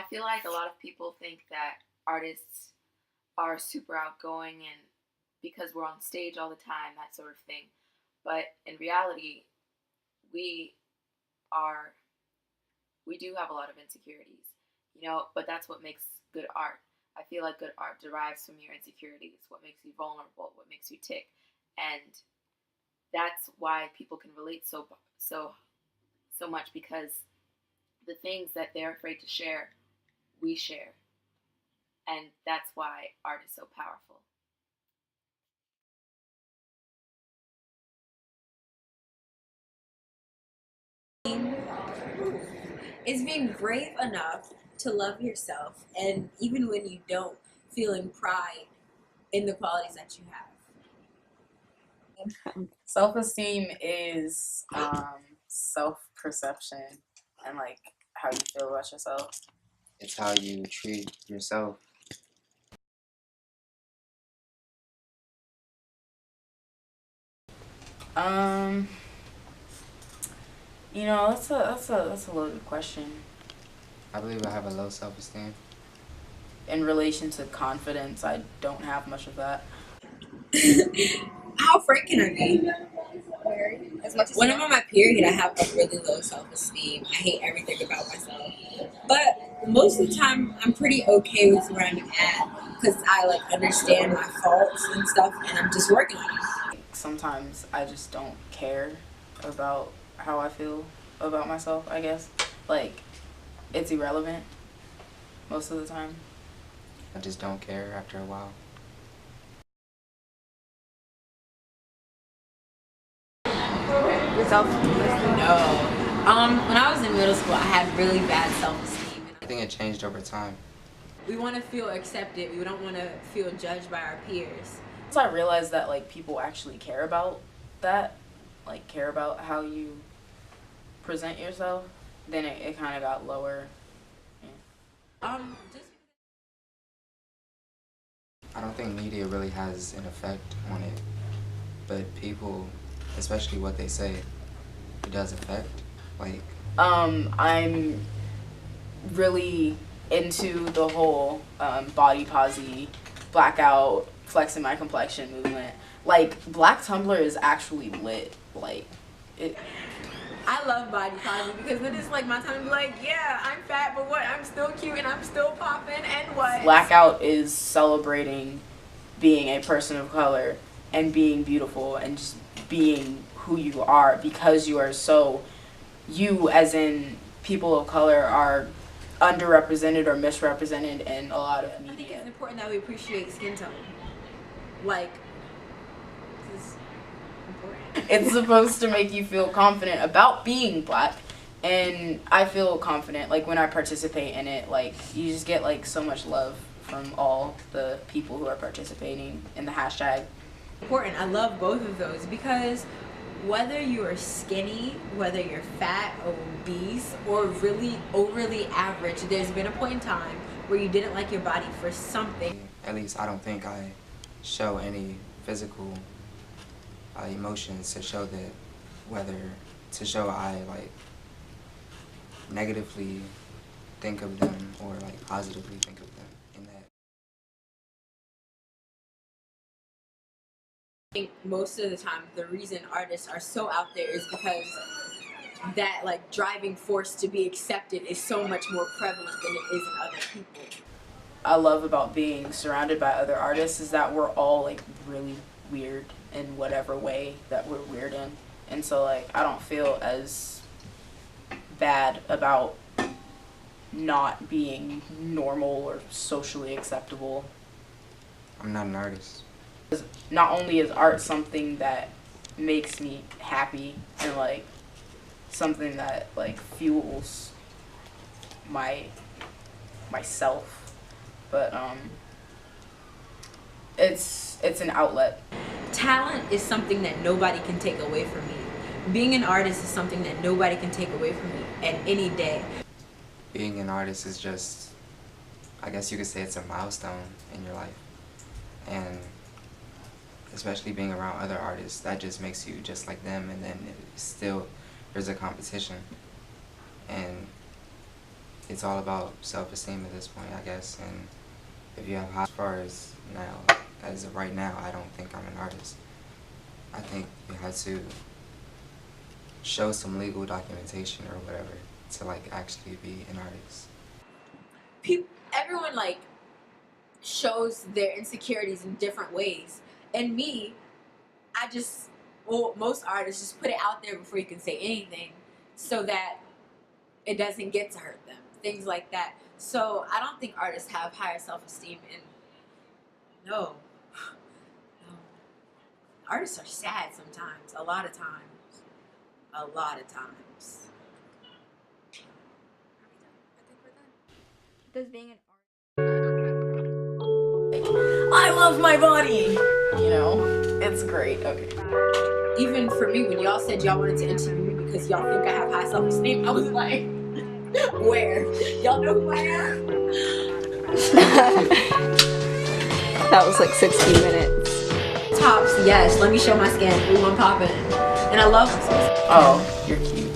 feel like a lot of people think that artists are super outgoing and because we're on stage all the time, that sort of thing. But in reality, we are we do have a lot of insecurities, but that's what makes good art. I feel like good art derives from your insecurities, what makes you vulnerable, what makes you tick. And that's why people can relate so much because the things that they're afraid to share, we share. And that's why art is so powerful. Is being brave enough to love yourself, and even when you don't, feeling pride in the qualities that you have. Self-esteem is self-perception and like how you feel about yourself. It's how you treat yourself. Um, that's a loaded question. I believe I have a low self-esteem. In relation to confidence, I don't have much of that. How frank can I be? When I'm on my period, I have a really low self-esteem. I hate everything about myself. But most of the time, I'm pretty okay with where I'm at because I like understand my faults and stuff, and I'm just working on it. Sometimes I just don't care about how I feel about myself, I guess. Like, it's irrelevant most of the time. I just don't care after a while. Self-esteem? No. When I was in middle school, I had really bad self-esteem. I think it changed over time. We want to feel accepted. We don't want to feel judged by our peers. Once I realized that like people actually care about that, like care about how you present yourself, then it kind of got lower. Yeah. Just I don't think media really has an effect on it, but people, especially what they say, it does affect. Like, I'm really into the whole body posy, blackout, flexing my complexion movement. Like, Black Tumblr is actually lit. Like, it. I love body positive because it is like my time to be like, yeah, I'm fat, but what? I'm still cute and I'm still popping, and what? Blackout is celebrating being a person of color and being beautiful and just being who you are because you are so, you as in people of color are underrepresented or misrepresented in a lot of media. I think it's important that we appreciate skin tone. Like, this is important. It's supposed to make you feel confident about being black, and I feel confident like when I participate in it. Like, you just get like so much love from all the people who are participating in the hashtag. Important. I love both of those because whether you are skinny, whether you're fat, obese, or really overly average, there's been a point in time where you didn't like your body for something. at least I don't think I show any physical emotions to show that, to show I like negatively think of them or like positively think of them in that. I think most of the time the reason artists are so out there is because that like driving force to be accepted is so much more prevalent than it is in other people. I love about being surrounded by other artists is that we're all like really weird in whatever way that we're weird in, and so like I don't feel as bad about not being normal or socially acceptable. I'm not an artist. Not only is art something that makes me happy and like something that like fuels myself, but it's an outlet. Talent is something that nobody can take away from me. Being an artist is something that nobody can take away from me at any day. Being an artist is just, I guess you could say it's a milestone in your life. And especially being around other artists, that just makes you just like them, and then there's a competition. And it's all about self-esteem at this point, I guess. And if you have high, as far as now, as of right now, I don't think I'm an artist. I think you have to show some legal documentation or whatever to like actually be an artist. Everyone like shows their insecurities in different ways, and me, most artists just put it out there before you can say anything, so that it doesn't get to hurt them. Things like that. So I don't think artists have higher self-esteem, and no. Artists are sad sometimes. A lot of times. Does being an I love my body. You know, it's great. Okay. Even for me, when y'all said y'all wanted to interview me because y'all think I have high self-esteem, I was like, where? Y'all know who I am? that was like 60 minutes. Tops, yes. Let me show my skin. We want popping. And I love myself. Oh, you're cute.